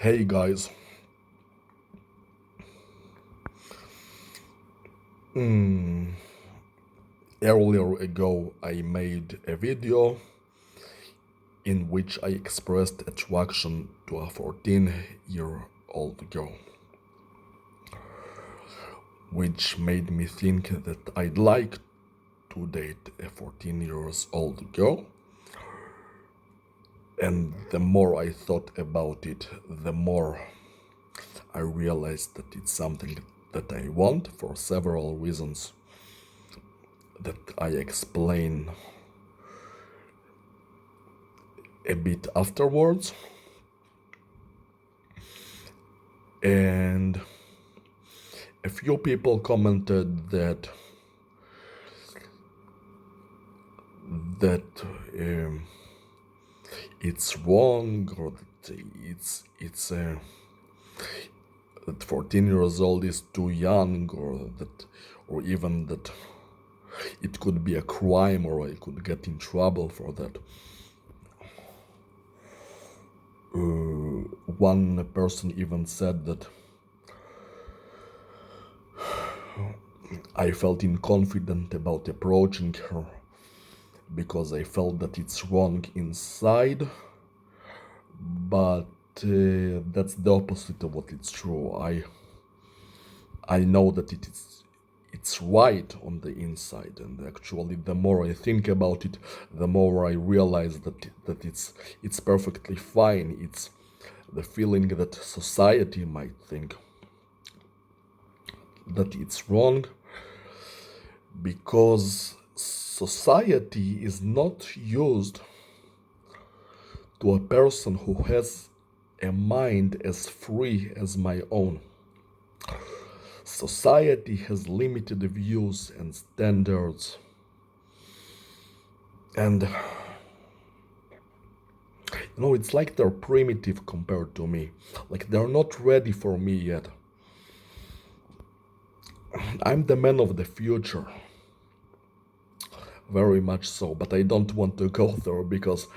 Hey guys, earlier ago I made a video in which I expressed attraction to a 14-year-old girl, which made me think that I'd like to date a 14-year-old girl. And the more I thought about it, the more I realized that it's something that I want for several reasons that I explain a bit afterwards. And a few people commented that it's wrong, or that that 14 years old is too young, or even that it could be a crime, or I could get in trouble for that. One person even said that I felt inconfident about approaching her because I felt that it's wrong inside, but that's the opposite of what it's true. I know that it's right on the inside, and actually the more I think about it, the more I realize that it's perfectly fine. It's the feeling that society might think that it's wrong because society is not used to a person who has a mind as free as my own. Society has limited views and standards, and it's like they're primitive compared to me. Like they're not ready for me yet. I'm the man of the future, very much so, but I don't want to go there because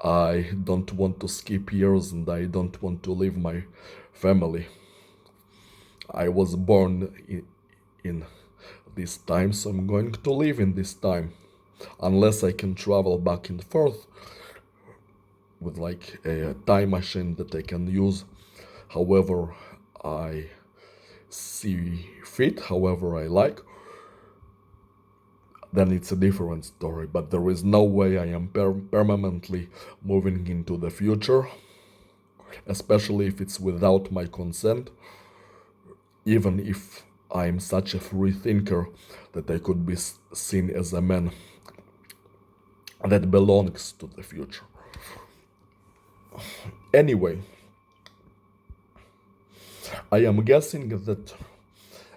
I don't want to skip years and I don't want to leave my family. I was born in this time, so I'm going to live in this time. Unless I can travel back and forth with like a time machine that I can use however I see fit, however I like, then it's a different story. But there is no way I am permanently moving into the future, especially if it's without my consent, even if I'm such a free thinker that I could be seen as a man that belongs to the future. Anyway, I am guessing that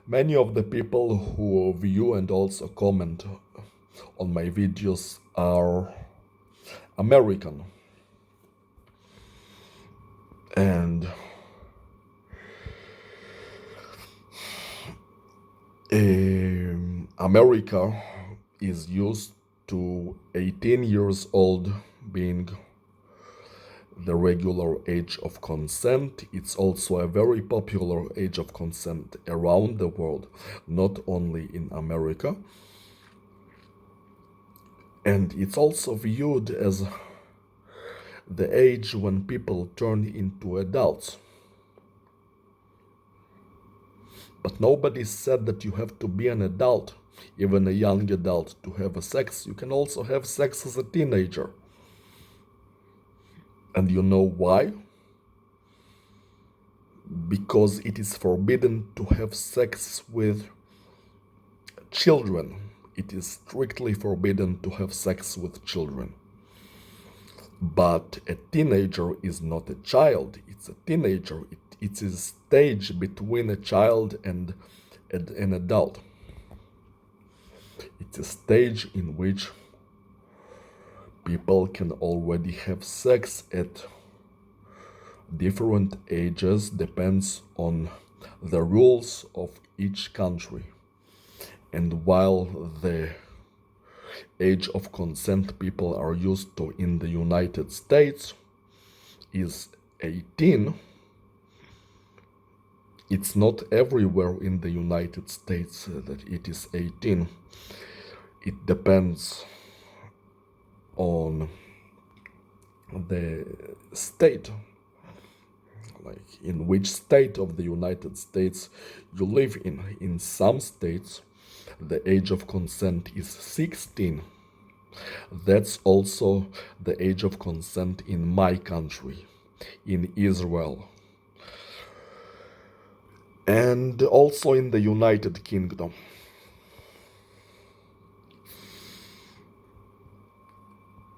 many of the people who view and also comment on my videos are American. And America is used to 18 years old being the regular age of consent. It's also a very popular age of consent around the world, not only in America. And it's also viewed as the age when people turn into adults. But nobody said that you have to be an adult, even a young adult, to have a sex. You can also have sex as a teenager. And you know why? Because it is forbidden to have sex with children. It is strictly forbidden to have sex with children. But a teenager is not a child, it's a teenager. It's a stage between a child and an adult. It's a stage in which people can already have sex at different ages, depends on the rules of each country. And while the age of consent people are used to in the United States is 18, It's not everywhere in the United States that it is 18. It depends on the state, like in which state of the United States you live in. In some states, the age of consent is 16. That's also the age of consent in my country, in Israel, and also in the United Kingdom.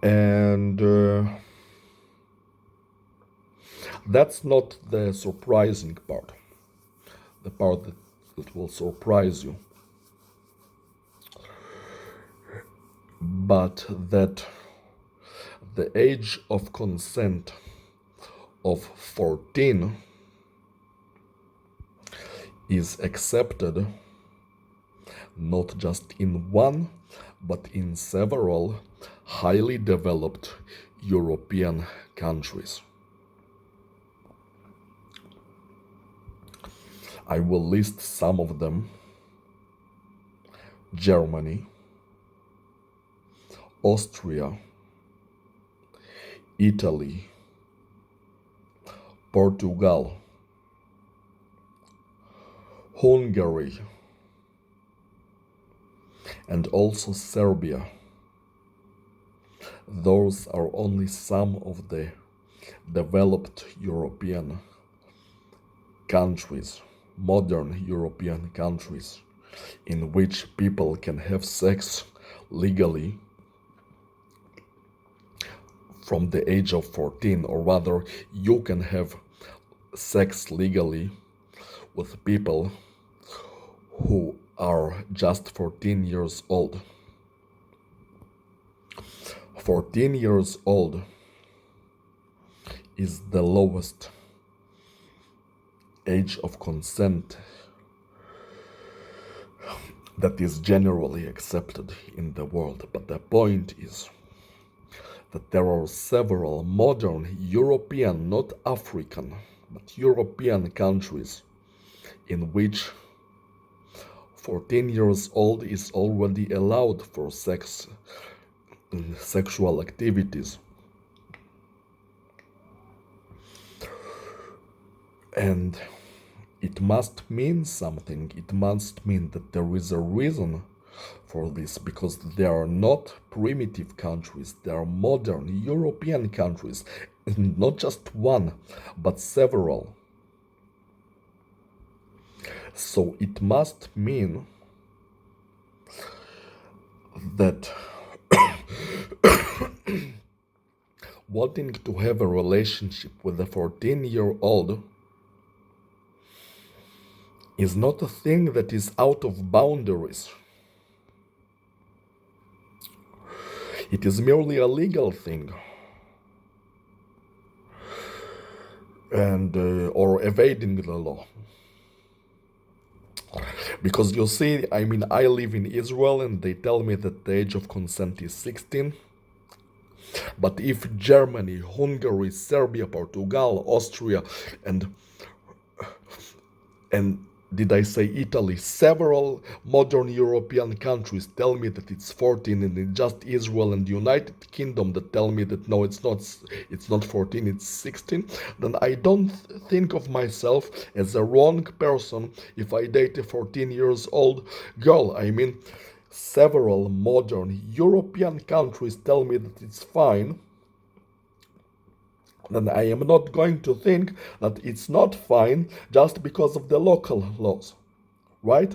And that's not the surprising part, the part that will surprise you, but that the age of consent of 14 is accepted not just in one, but in several highly developed European countries. I will list some of them: Germany, Austria, Italy, Portugal, Hungary, and also Serbia. Those are only some of the developed European countries, modern European countries, in which people can have sex legally from the age of 14, or rather, you can have sex legally with people who are just 14 years old. 14 years old is the lowest age of consent that is generally accepted in the world. But the point is that there are several modern European, not African, but European countries in which 14 years old is already allowed for sexual activities. And it must mean something. It must mean that there is a reason for this, because they are not primitive countries, they are modern European countries, and not just one, but several. So it must mean that wanting to have a relationship with a 14-year-old is not a thing that is out of boundaries. It is merely a legal thing, and or evading the law. Because you see, I mean, I live in Israel and they tell me that the age of consent is 16. But if Germany, Hungary, Serbia, Portugal, Austria, and did I say Italy? Several modern European countries tell me that it's 14, and it's just Israel and the United Kingdom that tell me that no, it's not 14, it's 16. Then I don't think of myself as a wrong person if I date a 14 years old girl. I mean, several modern European countries tell me that it's fine. Then I am not going to think that it's not fine just because of the local laws, right?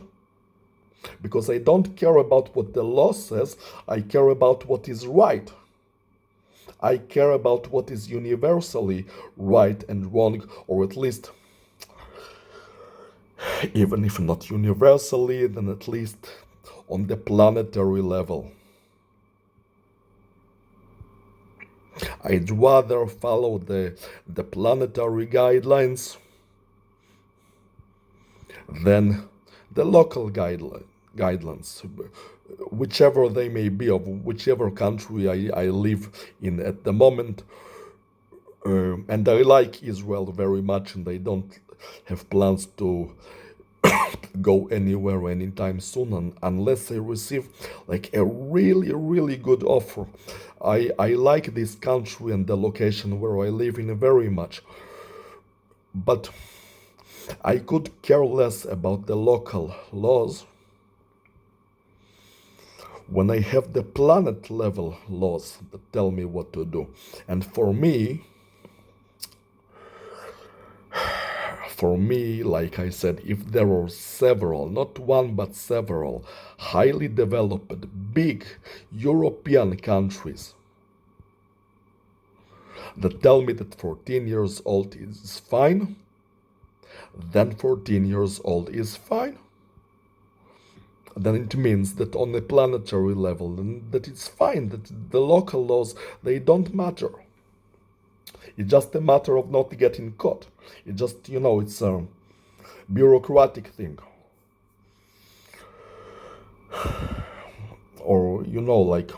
Because I don't care about what the law says, I care about what is right. I care about what is universally right and wrong, or at least, even if not universally, then at least on the planetary level. I'd rather follow the planetary guidelines than the local guidelines, whichever they may be, of whichever country I live in at the moment. And I like Israel very much, and I don't have plans to go anywhere anytime soon, unless I receive like a really good offer. I like this country and the location where I live in very much, but I could care less about the local laws when I have the planet level laws that tell me what to do. And for me, like I said, if there are several, not one but several, highly developed, big European countries that tell me that 14 years old is fine, then 14 years old is fine. Then it means that on a planetary level, that it's fine, that the local laws, they don't matter. It's just a matter of not getting caught. It just, it's a bureaucratic thing. Or, like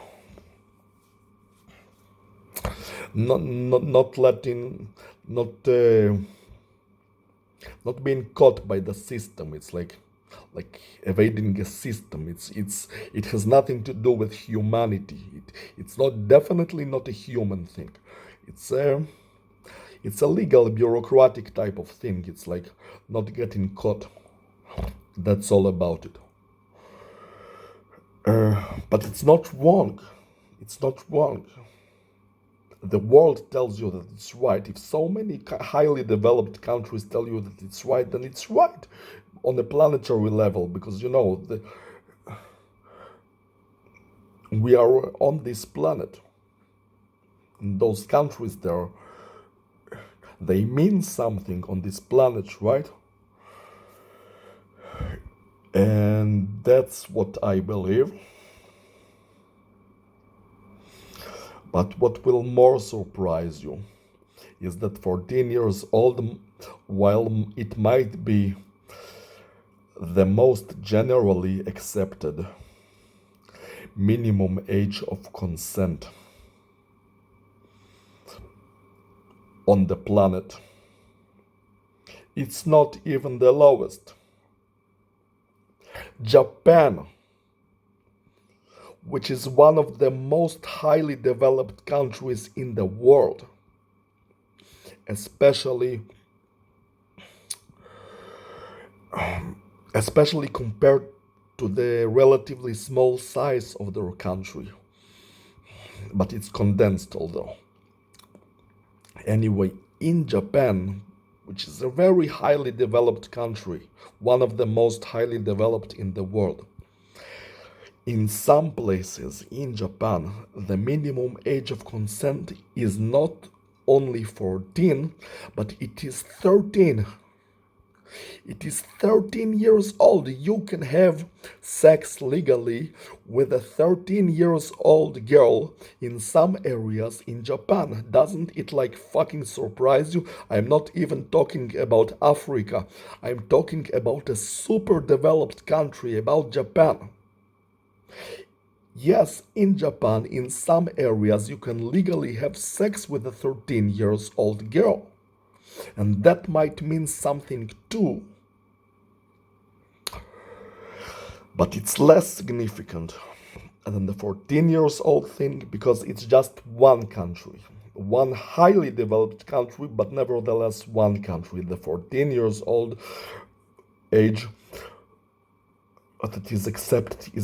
not letting, not being caught by the system. It's like evading a system. It has nothing to do with humanity. It's not definitely not a human thing. It's a it's a legal bureaucratic type of thing. It's like not getting caught. That's all about it. But it's not wrong. It's not wrong. The world tells you that it's right. If so many highly developed countries tell you that it's right, then it's right on a planetary level, because we are on this planet. And those countries there, they mean something on this planet, right? And that's what I believe. But what will more surprise you is that 14 years old, while it might be the most generally accepted minimum age of consent on the planet, it's not even the lowest. Japan, which is one of the most highly developed countries in the world, especially compared to the relatively small size of their country, but it's condensed although. Anyway, in Japan, which is a very highly developed country, one of the most highly developed in the world, in some places in Japan, the minimum age of consent is not only 14, but it is 13. It is 13 years old. You can have sex legally with a 13 years old girl in some areas in Japan. Doesn't it like fucking surprise you? I'm not even talking about Africa. I'm talking about a super developed country, about Japan. Yes, in Japan, in some areas, you can legally have sex with a 13 years old girl. And that might mean something too. But it's less significant than the 14 years old thing, because it's just one country. One highly developed country, but nevertheless one country. The 14 years old age that is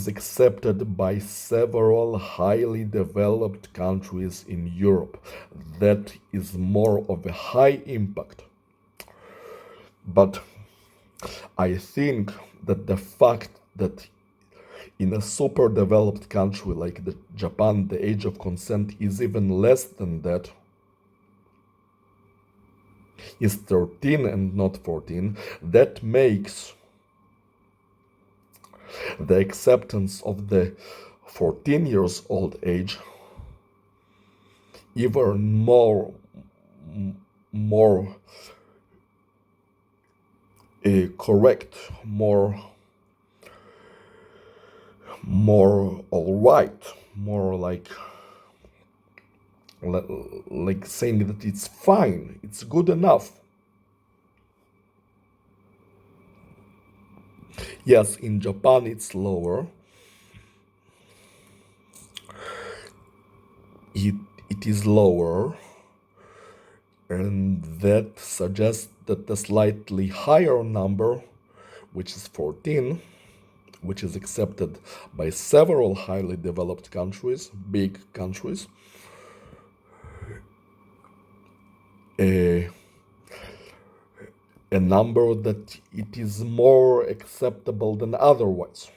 accepted by several highly developed countries in Europe. That is more of a high impact. But I think that the fact that in a super developed country like Japan, the age of consent is even less than that, is 13 and not 14, that makes the acceptance of the 14 years old age even more correct, more all right, more like saying that it's fine, it's good enough. Yes, in Japan it's lower. It, it is lower, and that suggests that the slightly higher number, which is 14, which is accepted by several highly developed countries, big countries, a, a number that it is more acceptable than otherwise.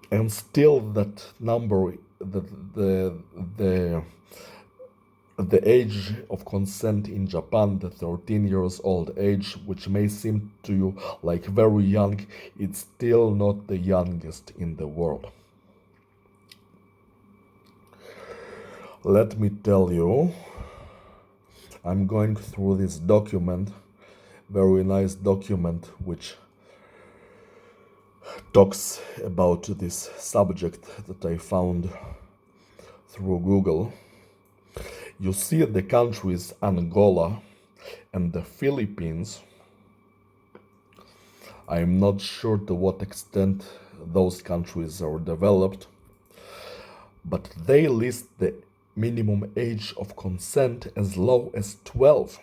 And still that number, the the age of consent in Japan, the 13 years old age, which may seem to you like very young, it's still not the youngest in the world. Let me tell you, I'm going through this document, very nice document, which talks about this subject that I found through Google. You see the countries Angola and the Philippines. I'm not sure to what extent those countries are developed, but they list the minimum age of consent as low as 12,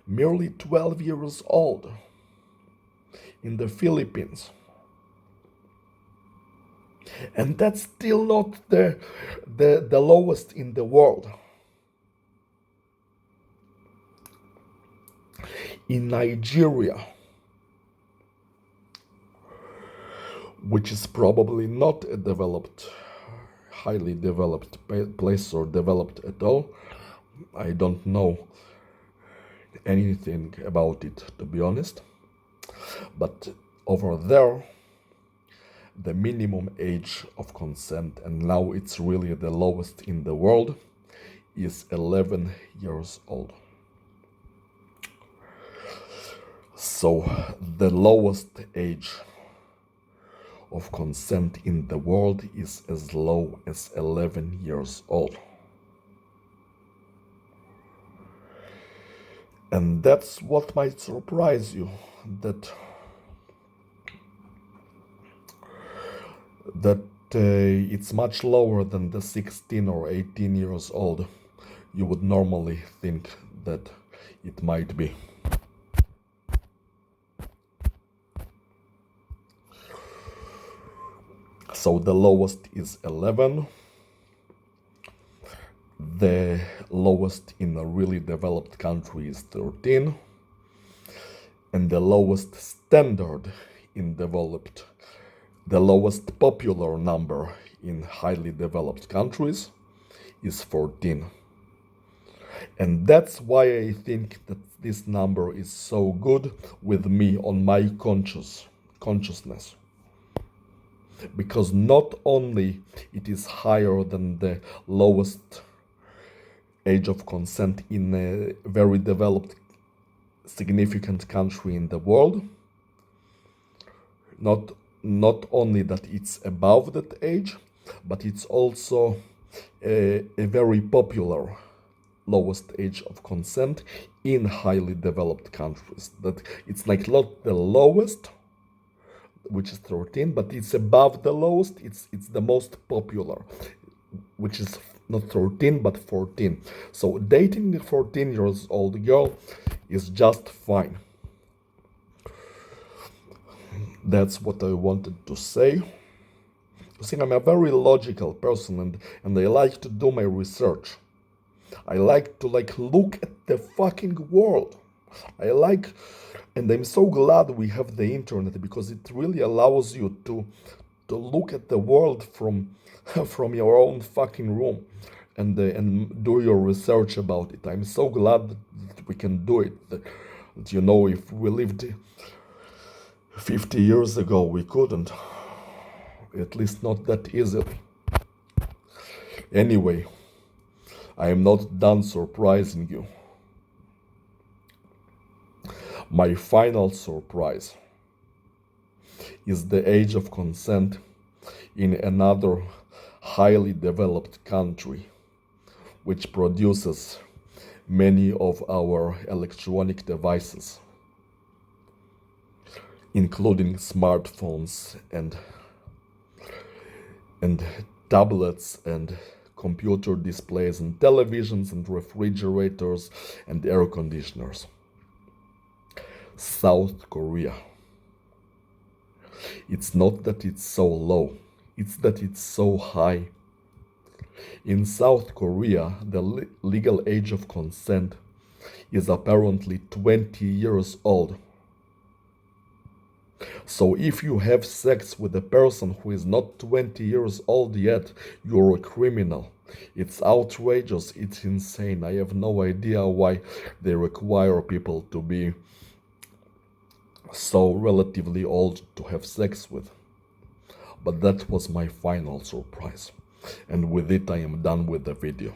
merely 12 years old in the Philippines. And that's still not the lowest in the world. In Nigeria, which is probably not a developed, highly developed place or developed at all, I don't know anything about it, to be honest. But over there, the minimum age of consent, and now it's really the lowest in the world, is 11 years old. So the lowest age of consent in the world is as low as 11 years old. And that's what might surprise you, that it's much lower than the 16 or 18 years old you would normally think that it might be. So the lowest is 11. The lowest in a really developed country is 13. And the lowest standard in developed, the lowest popular number in highly developed countries is 14. And that's why I think that this number is so good with me on my consciousness. Because not only it is higher than the lowest age of consent in a very developed, significant country in the world, not only that it's above that age, but it's also a very popular lowest age of consent in highly developed countries. That it's like not the lowest, which is 13, but it's above the lowest. It's the most popular, which is not 13 but 14. So dating a 14 years old girl is just fine. That's what I wanted to say. You see, I'm a very logical person, and I like to do my research. I like to look at the fucking world. And I'm so glad we have the internet, because it really allows you to look at the world from from your own fucking room and do your research about it. I'm so glad that we can do it. That, if we lived 50 years ago, we couldn't. At least not that easily. Anyway, I am not done surprising you. My final surprise is the age of consent in another highly developed country, which produces many of our electronic devices, including smartphones and tablets and computer displays and televisions and refrigerators and air conditioners. South Korea. It's not that it's so low, it's that it's so high. In South Korea, the legal age of consent is apparently 20 years old. So if you have sex with a person who is not 20 years old yet, you're a criminal. It's outrageous, it's insane. I have no idea why they require people to be so relatively old to have sex with. But that was my final surprise. And with it I am done with the video.